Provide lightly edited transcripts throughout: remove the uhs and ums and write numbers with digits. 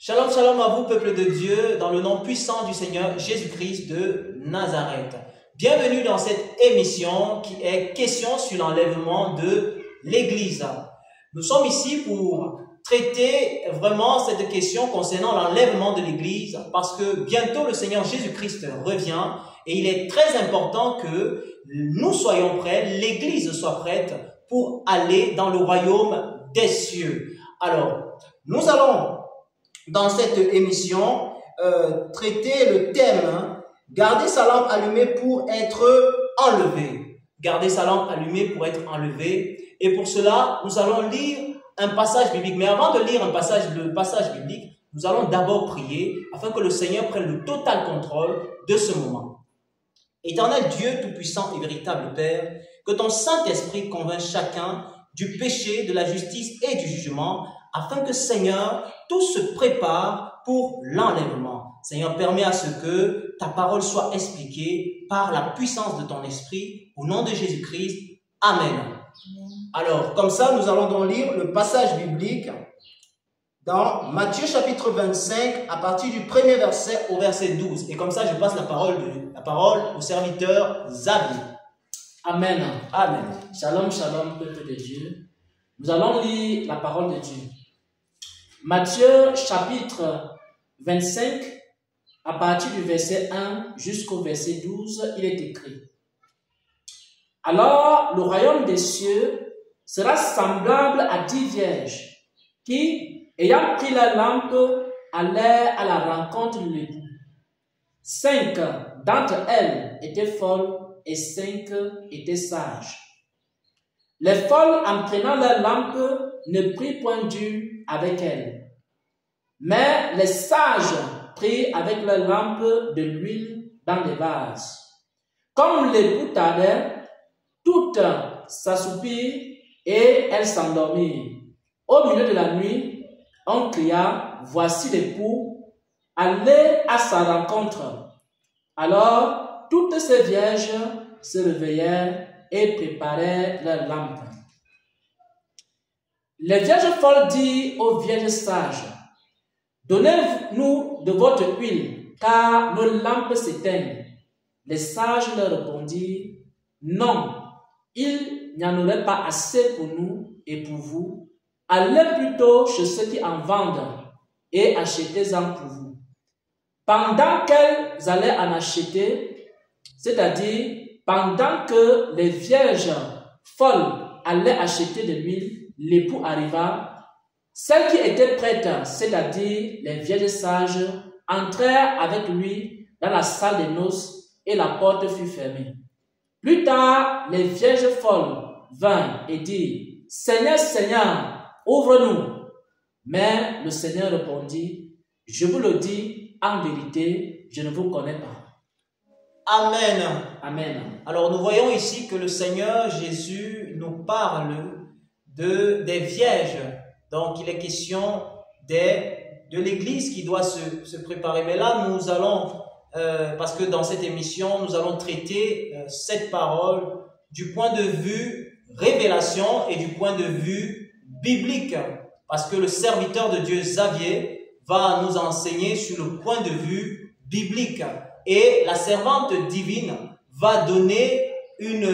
Shalom, shalom à vous, peuple de Dieu, dans le nom puissant du Seigneur Jésus-Christ de Nazareth. Bienvenue dans cette émission qui est question sur l'enlèvement de l'Église. Nous sommes ici pour traiter vraiment cette question concernant l'enlèvement de l'Église parce que bientôt le Seigneur Jésus-Christ revient et il est très important que nous soyons prêts, l'Église soit prête pour aller dans le royaume des cieux. Alors, nous allons dans cette émission traiter le thème garder sa lampe allumée pour être enlevé. Garder sa lampe allumée pour être enlevé. Et pour cela, nous allons lire un passage biblique. Mais avant de lire le passage biblique, nous allons d'abord prier afin que le Seigneur prenne le total contrôle de ce moment. Éternel Dieu tout-puissant et véritable Père, que ton Saint-Esprit convainc chacun du péché, de la justice et du jugement, afin que, Seigneur, tout se prépare pour l'enlèvement. Seigneur, permets à ce que ta parole soit expliquée par la puissance de ton esprit, au nom de Jésus-Christ. Amen. Alors, comme ça, nous allons donc lire le passage biblique dans Matthieu chapitre 25, à partir du premier verset au verset 12. Et comme ça, je passe la parole au serviteur Xavier. Amen. Amen. Shalom, shalom, peuple de Dieu. Nous allons lire la parole de Dieu. Matthieu chapitre 25, à partir du verset 1 jusqu'au verset 12, il est écrit. Alors, le royaume des cieux sera semblable à 10 vierges qui, ayant pris la lampe, allèrent à la rencontre de l'époux. 5 d'entre elles étaient folles et 5 étaient sages. Les folles, en prenant leur lampe, ne prirent point d'huile avec elles. Mais les sages prirent avec leur lampe de l'huile dans des vases. Comme l'époux tardait, toutes s'assoupirent et elles s'endormirent. Au milieu de la nuit, on cria, voici l'époux, allez à sa rencontre. Alors, toutes ces vierges se réveillèrent et préparèrent leurs lampes. Les vierges folles dirent aux vierges sages, donnez-nous de votre huile, car nos lampes s'éteignent. Les sages leur répondirent, non, il n'y en aurait pas assez pour nous et pour vous. Allez plutôt chez ceux qui en vendent et achetez-en pour vous. Pendant qu'elles allaient en acheter, c'est-à-dire pendant que les vierges folles allaient acheter de l'huile, l'époux arriva. Celles qui étaient prêtes, c'est-à-dire les vierges sages, entrèrent avec lui dans la salle des noces et la porte fut fermée. Plus tard, les vierges folles vinrent et dirent, « Seigneur, Seigneur, ouvre-nous. » Mais le Seigneur répondit, « Je vous le dis, en vérité, je ne vous connais pas. » Amen. Amen. Alors, nous voyons ici que le Seigneur Jésus nous parle des vierges. Donc, il est question de l'Église qui doit se préparer. Mais là, nous allons, parce que dans cette émission, nous allons traiter cette parole du point de vue révélation et du point de vue biblique. Parce que le serviteur de Dieu, Xavier, va nous enseigner sur le point de vue biblique. Et la servante divine va donner une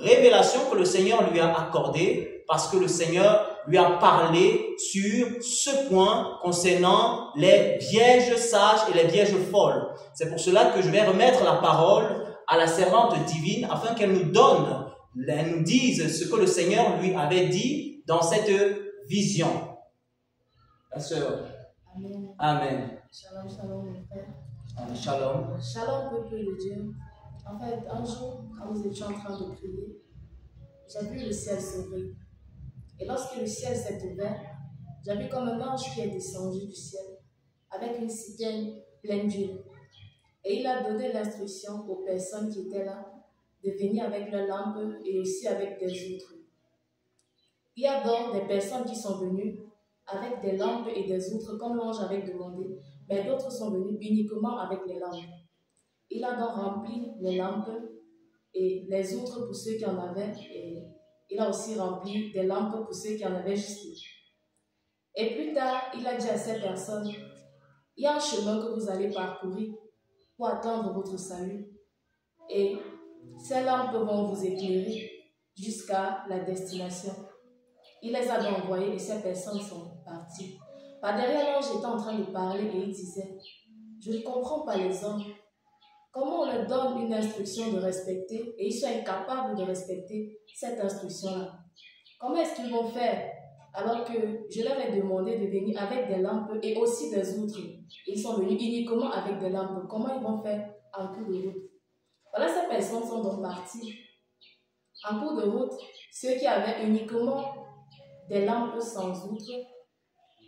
révélation que le Seigneur lui a accordée parce que le Seigneur lui a parlé sur ce point concernant les vierges sages et les vierges folles. C'est pour cela que je vais remettre la parole à la servante divine afin qu'elle nous dise ce que le Seigneur lui avait dit dans cette vision. La sœur. Amen. Amen. Shalom, shalom, mon frère. Shalom. Shalom, peuple de Dieu. En fait, un jour, quand nous étions en train de prier, j'ai vu le ciel s'ouvrir. Et lorsque le ciel s'est ouvert, j'ai vu comme un ange qui est descendu du ciel avec une citerne pleine d'huile. Et il a donné l'instruction aux personnes qui étaient là de venir avec leurs lampes et aussi avec des outres. Il y a donc des personnes qui sont venues avec des lampes et des outres comme l'ange avait demandé, mais d'autres sont venus uniquement avec les lampes. Il a donc rempli les lampes et les outres pour ceux qui en avaient, et il a aussi rempli des lampes pour ceux qui en avaient juste. Et plus tard, il a dit à ces personnes Il y a un chemin que vous allez parcourir pour atteindre votre salut. Et ces lampes vont vous éclairer jusqu'à la destination. Il les a donc envoyées et ces personnes sont parties. Par derrière, l'ange était en train de parler et il disait, « Je ne comprends pas les hommes. Comment on leur donne une instruction de respecter et ils sont incapables de respecter cette instruction-là? Comment est-ce qu'ils vont faire alors que je leur ai demandé de venir avec des lampes et aussi des outres? Ils sont venus uniquement avec des lampes. Comment ils vont faire en cours de route? » Voilà, ces personnes sont donc parties. En cours de route, ceux qui avaient uniquement des lampes sans outre,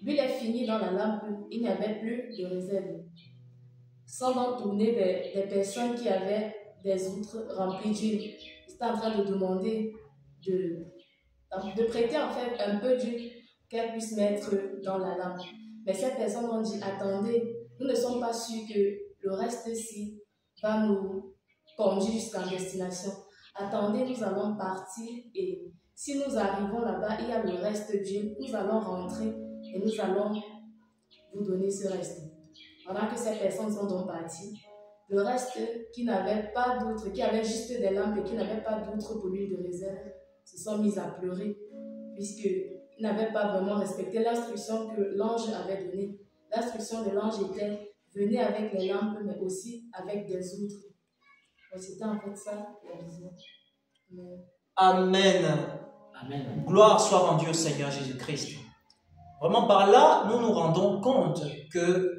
lui, il est fini dans la lampe, il n'y avait plus de réserve. Sans donc tourner vers des personnes qui avaient des outres remplies d'huile. Il était en train de demander de prêter en fait un peu d'huile qu'elle puisse mettre dans la lampe. Mais ces personnes ont dit, attendez, nous ne sommes pas sûrs que le reste-ci va nous conduire jusqu'à destination. Attendez, nous allons partir et si nous arrivons là-bas, il y a le reste d'huile, nous allons rentrer et nous allons vous donner ce reste. Pendant que ces personnes sont donc parties, le reste qui n'avait pas d'outre, qui avait juste des lampes et qui n'avait pas d'outre pour l'huile de réserve, se sont mis à pleurer puisqu'ils n'avaient pas vraiment respecté l'instruction que l'ange avait donnée. L'instruction de l'ange était, venez avec les lampes mais aussi avec des outres. C'était en fait ça la vision. Amen. Amen. Gloire soit rendue au Seigneur Jésus-Christ. Vraiment par là, nous nous rendons compte que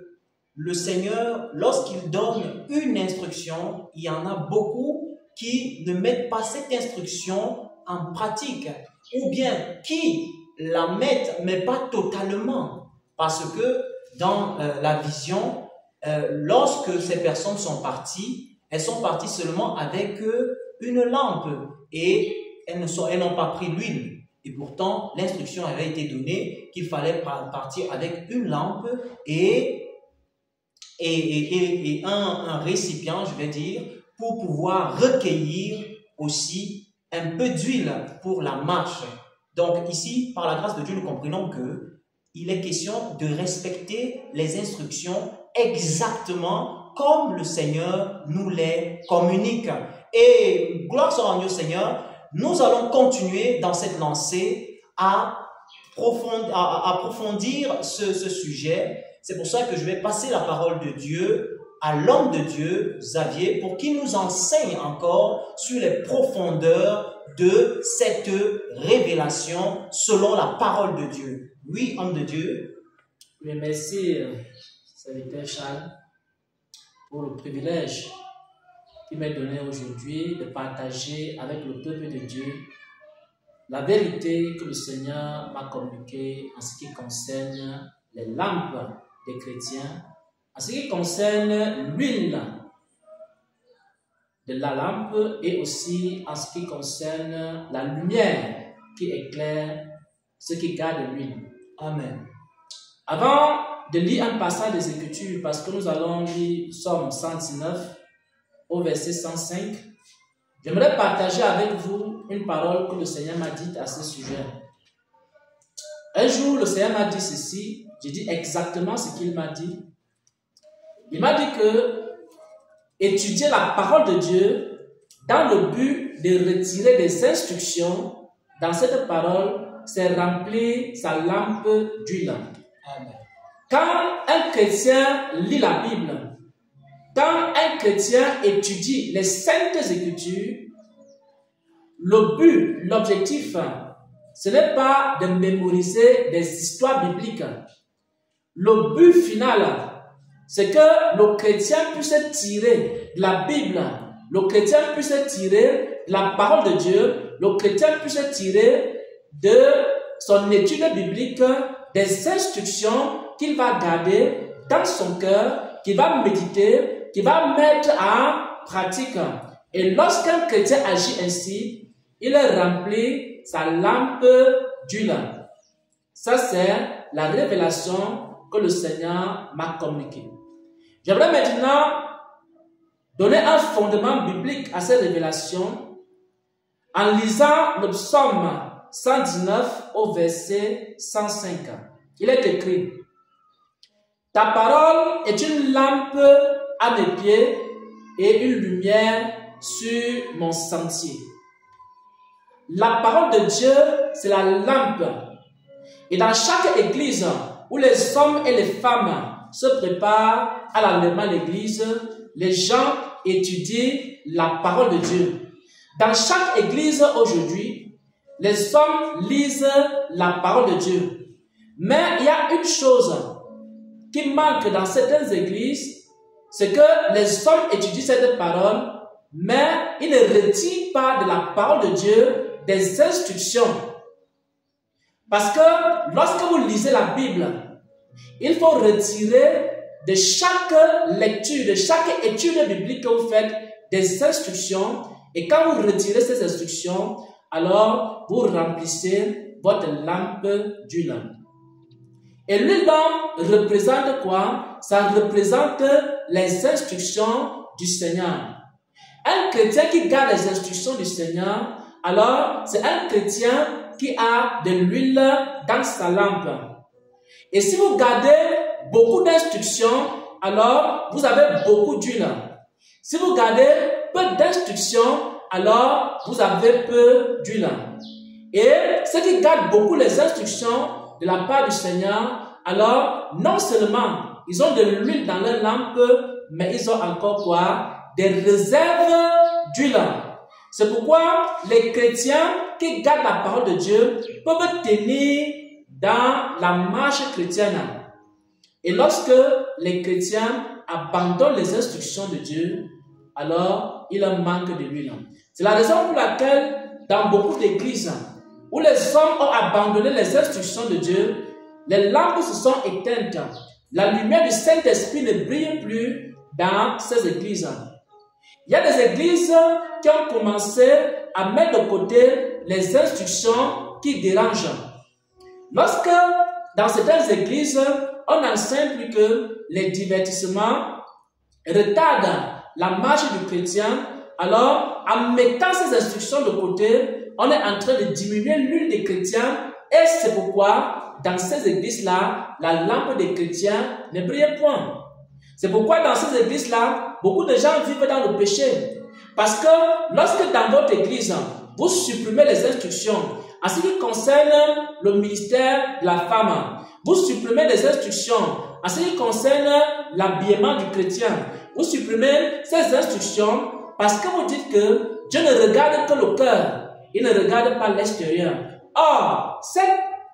le Seigneur, lorsqu'il donne une instruction, il y en a beaucoup qui ne mettent pas cette instruction en pratique, ou bien qui la mettent, mais pas totalement. Parce que dans la vision, lorsque ces personnes sont parties, elles sont parties seulement avec une lampe et elles n'ont pas pris l'huile. Et pourtant, l'instruction avait été donnée qu'il fallait partir avec une lampe et un récipient, je vais dire, pour pouvoir recueillir aussi un peu d'huile pour la marche. Donc ici, par la grâce de Dieu, nous comprenons qu'il est question de respecter les instructions exactement comme le Seigneur nous les communique. Et gloire soit rendue au Seigneur, nous allons continuer dans cette lancée à approfondir ce sujet. C'est pour ça que je vais passer la parole de Dieu à l'homme de Dieu, Xavier, pour qu'il nous enseigne encore sur les profondeurs de cette révélation selon la parole de Dieu. Oui, homme de Dieu. Oui, merci, serviteur Charles, pour le privilège qui m'est donné aujourd'hui de partager avec le peuple de Dieu la vérité que le Seigneur m'a communiquée en ce qui concerne les lampes des chrétiens, en ce qui concerne l'huile de la lampe et aussi en ce qui concerne la lumière qui éclaire ce qui garde l'huile. Amen. Avant de lire un passage des Écritures, parce que nous allons lire Psaume 119 au verset 105, j'aimerais partager avec vous une parole que le Seigneur m'a dite à ce sujet. Un jour, le Seigneur m'a dit ceci, j'ai dit exactement ce qu'il m'a dit. Il m'a dit que étudier la parole de Dieu dans le but de retirer des instructions dans cette parole, c'est remplir sa lampe d'huile. Amen. Quand un chrétien lit la Bible, quand un chrétien étudie les Saintes Écritures, le but, l'objectif, ce n'est pas de mémoriser des histoires bibliques. Le but final, c'est que le chrétien puisse tirer de la Bible, le chrétien puisse tirer de la parole de Dieu, le chrétien puisse tirer de son étude biblique des instructions qu'il va garder dans son cœur, qu'il va méditer, qu'il va mettre en pratique. Et lorsqu'un chrétien agit ainsi, il remplit sa lampe d'huile. Ça, c'est la révélation que le Seigneur m'a communiquée. J'aimerais maintenant donner un fondement biblique à cette révélation en lisant le psaume 119 au verset 105. Il est écrit: Ta parole est une lampe à mes pieds et une lumière sur mon sentier. La parole de Dieu, c'est la lampe. Et dans chaque église où les hommes et les femmes se préparent à l'enlèvement de l'église, les gens étudient la parole de Dieu. Dans chaque église aujourd'hui, les hommes lisent la parole de Dieu. Mais il y a une chose qui manque dans certaines églises, c'est que les hommes étudient cette parole, mais ils ne retirent pas de la parole de Dieu des instructions. Parce que lorsque vous lisez la Bible, il faut retirer de chaque lecture, de chaque étude biblique que vous faites, des instructions. Et quand vous retirez ces instructions, alors vous remplissez votre lampe d'huile. Et l'huile représente quoi? Ça représente les instructions du Seigneur. Un chrétien qui garde les instructions du Seigneur, alors c'est un chrétien qui a de l'huile dans sa lampe. Et si vous gardez beaucoup d'instructions, alors vous avez beaucoup d'huile. Si vous gardez peu d'instructions, alors vous avez peu d'huile. Et ceux qui gardent beaucoup les instructions de la part du Seigneur, alors non seulement ils ont de l'huile dans leur lampe, mais ils ont encore quoi? Des réserves d'huile. C'est pourquoi les chrétiens qui gardent la parole de Dieu peuvent tenir dans la marche chrétienne. Et lorsque les chrétiens abandonnent les instructions de Dieu, alors il leur manque de l'huile. C'est la raison pour laquelle dans beaucoup d'églises où les hommes ont abandonné les instructions de Dieu, les lampes se sont éteintes. La lumière du Saint-Esprit ne brille plus dans ces églises. Il y a des églises qui ont commencé à mettre de côté les instructions qui dérangent. Lorsque, dans certaines églises, on enseigne plus que les divertissements retardent la marche du chrétien, alors en mettant ces instructions de côté, on est en train de diminuer l'huile des chrétiens et c'est pourquoi, dans ces églises-là, la lampe des chrétiens ne brille point. C'est pourquoi dans ces églises-là, beaucoup de gens vivent dans le péché. Parce que lorsque dans votre église, vous supprimez les instructions en ce qui concerne le ministère de la femme, vous supprimez les instructions en ce qui concerne l'habillement du chrétien, vous supprimez ces instructions parce que vous dites que Dieu ne regarde que le cœur, il ne regarde pas l'extérieur. Or, cette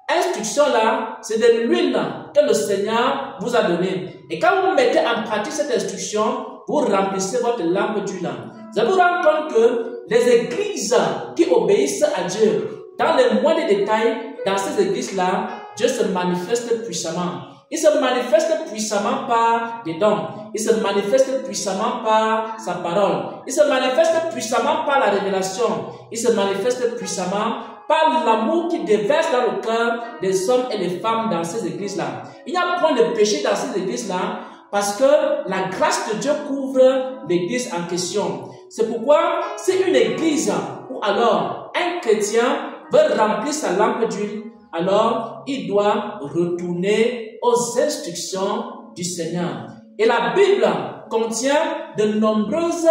instruction-là, c'est de l'huile que le Seigneur vous a donnée. Et quand vous mettez en pratique cette instruction, vous remplissez votre lampe d'huile. Vous allez vous rendre compte que les églises qui obéissent à Dieu, dans les moindres détails, dans ces églises-là, Dieu se manifeste puissamment. Il se manifeste puissamment par des dons. Il se manifeste puissamment par sa parole. Il se manifeste puissamment par la révélation. Il se manifeste puissamment par l'amour qui déverse dans le cœur des hommes et des femmes dans ces églises-là. Il n'y a point de péché dans ces églises-là parce que la grâce de Dieu couvre l'église en question. C'est pourquoi si une église ou alors un chrétien veut remplir sa lampe d'huile, alors il doit retourner aux instructions du Seigneur. Et la Bible contient de nombreuses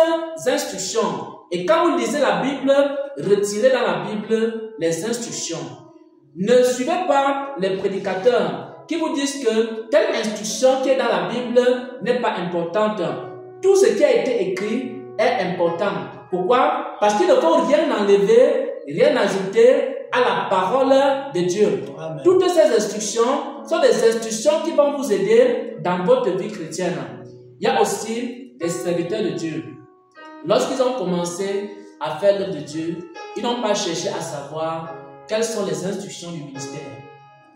instructions. Et quand vous lisez la Bible, retirez dans la Bible les instructions. Ne suivez pas les prédicateurs qui vous disent que telle instruction qui est dans la Bible n'est pas importante. Tout ce qui a été écrit est important. Pourquoi? Parce qu'il ne faut rien enlever, rien ajouter à la parole de Dieu. Amen. Toutes ces instructions sont des instructions qui vont vous aider dans votre vie chrétienne. Il y a aussi des serviteurs de Dieu. Lorsqu'ils ont commencé à faire l'œuvre de Dieu, ils n'ont pas cherché à savoir quelles sont les instructions du ministère.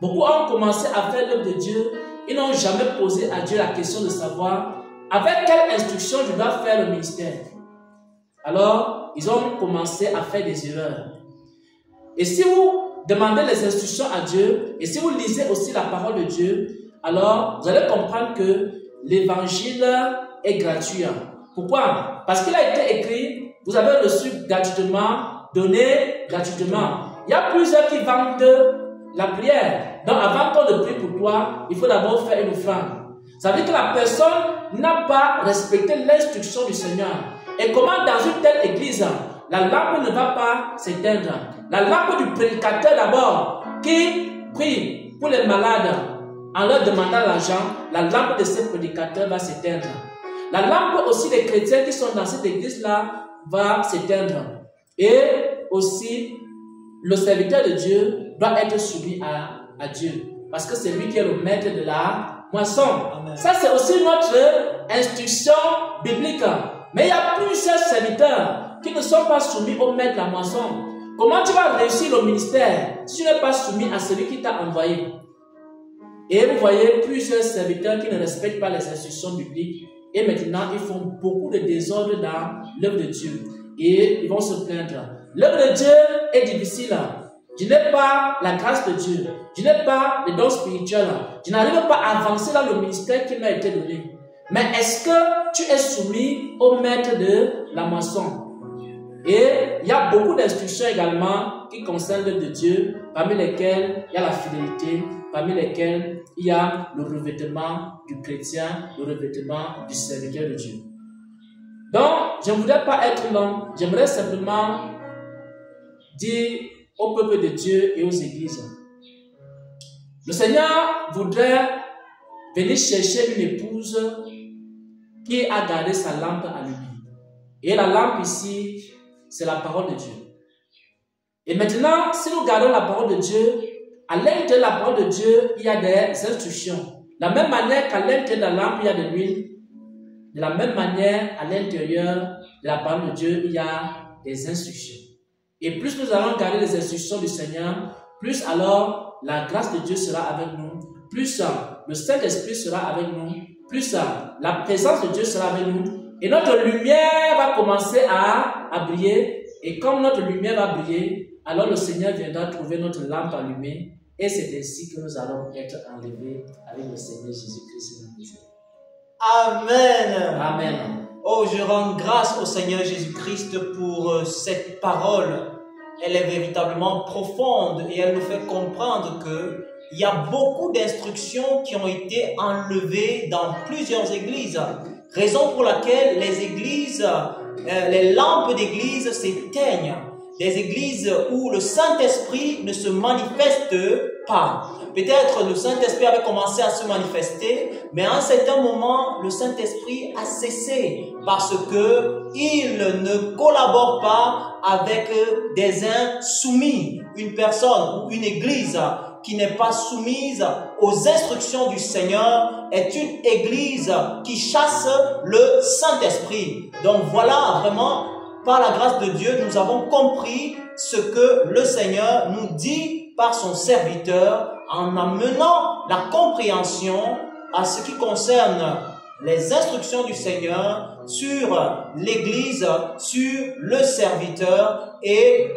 Beaucoup ont commencé à faire l'œuvre de Dieu, ils n'ont jamais posé à Dieu la question de savoir avec quelle instruction je dois faire le ministère. Alors, ils ont commencé à faire des erreurs. Et si vous demandez les instructions à Dieu, et si vous lisez aussi la parole de Dieu, alors vous allez comprendre que l'évangile est gratuit. Pourquoi? Parce qu'il a été écrit, vous avez reçu gratuitement, donné gratuitement. Il y a plusieurs qui vendent la prière. Donc avant qu'on ne prie pour toi, il faut d'abord faire une offrande. Ça veut dire que la personne n'a pas respecté l'instruction du Seigneur. Et comment dans une telle église, la lampe ne va pas s'éteindre. La lampe du prédicateur d'abord, qui prie pour les malades en leur demandant l'argent, la lampe de ce prédicateur va s'éteindre. La lampe aussi des chrétiens qui sont dans cette église-là va s'éteindre. Et aussi, le serviteur de Dieu doit être soumis à Dieu. Parce que c'est lui qui est le maître de la moisson. Amen. Ça, c'est aussi notre instruction biblique. Mais il y a plusieurs serviteurs qui ne sont pas soumis au maître de la moisson. Comment tu vas réussir le ministère si tu n'es pas soumis à celui qui t'a envoyé? Et vous voyez plusieurs serviteurs qui ne respectent pas les instructions bibliques. Et maintenant, ils font beaucoup de désordre dans l'œuvre de Dieu. Et ils vont se plaindre. L'œuvre de Dieu est difficile. Je n'ai pas la grâce de Dieu. Je n'ai pas les dons spirituels. Je n'arrive pas à avancer dans le ministère qui m'a été donné. Mais est-ce que tu es soumis au maître de la moisson? Et il y a beaucoup d'instructions également qui concernent l'œuvre de Dieu, parmi lesquelles il y a la fidélité, parmi lesquelles il y a le revêtement du chrétien, le revêtement du serviteur de Dieu. Donc, je ne voudrais pas être long, j'aimerais simplement dire au peuple de Dieu et aux églises. Le Seigneur voudrait venir chercher une épouse qui a gardé sa lampe allumée. Et la lampe ici, c'est la parole de Dieu. Et maintenant, si nous gardons la parole de Dieu, à l'intérieur de la parole de Dieu, il y a des instructions. De la même manière qu'à l'intérieur de la lampe, il y a de l'huile, de la même manière, à l'intérieur de la parole de Dieu, il y a des instructions. Et plus nous allons garder les instructions du Seigneur, plus alors la grâce de Dieu sera avec nous, plus le Saint-Esprit sera avec nous, plus la présence de Dieu sera avec nous, et notre lumière va commencer à briller. Et comme notre lumière va briller, alors le Seigneur viendra trouver notre lampe allumée, et c'est ainsi que nous allons être enlevés avec le Seigneur Jésus-Christ. Amen. Amen. Oh, je rends grâce au Seigneur Jésus-Christ pour cette parole. Elle est véritablement profonde et elle nous fait comprendre que il y a beaucoup d'instructions qui ont été enlevées dans plusieurs églises. Raison pour laquelle les églises, les lampes d'église s'éteignent. Des églises où le Saint-Esprit ne se manifeste pas. Peut-être le Saint-Esprit avait commencé à se manifester, mais à un certain moment, le Saint-Esprit a cessé parce que il ne collabore pas avec des insoumis. Une personne ou une église qui n'est pas soumise aux instructions du Seigneur est une église qui chasse le Saint-Esprit. Donc voilà, vraiment, par la grâce de Dieu, nous avons compris ce que le Seigneur nous dit par son serviteur en amenant la compréhension à ce qui concerne les instructions du Seigneur sur l'Église, sur le serviteur et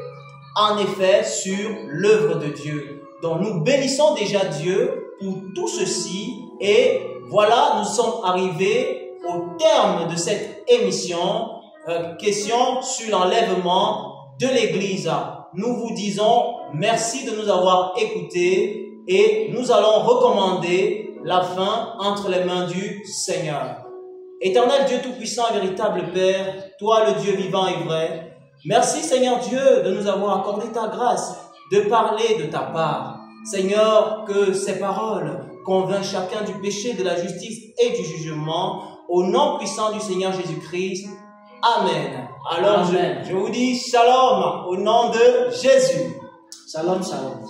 en effet sur l'œuvre de Dieu. Donc nous bénissons déjà Dieu pour tout ceci et voilà, nous sommes arrivés au terme de cette émission. Question sur l'enlèvement de l'Église. Nous vous disons merci de nous avoir écoutés et nous allons recommander la fin entre les mains du Seigneur. Éternel Dieu Tout-Puissant et véritable Père, toi le Dieu vivant et vrai, merci Seigneur Dieu de nous avoir accordé ta grâce, de parler de ta part. Seigneur, que ces paroles convainquent chacun du péché, de la justice et du jugement, au nom puissant du Seigneur Jésus-Christ. Amen. Alors, Amen. Je vous dis shalom au nom de Jésus. Shalom, shalom.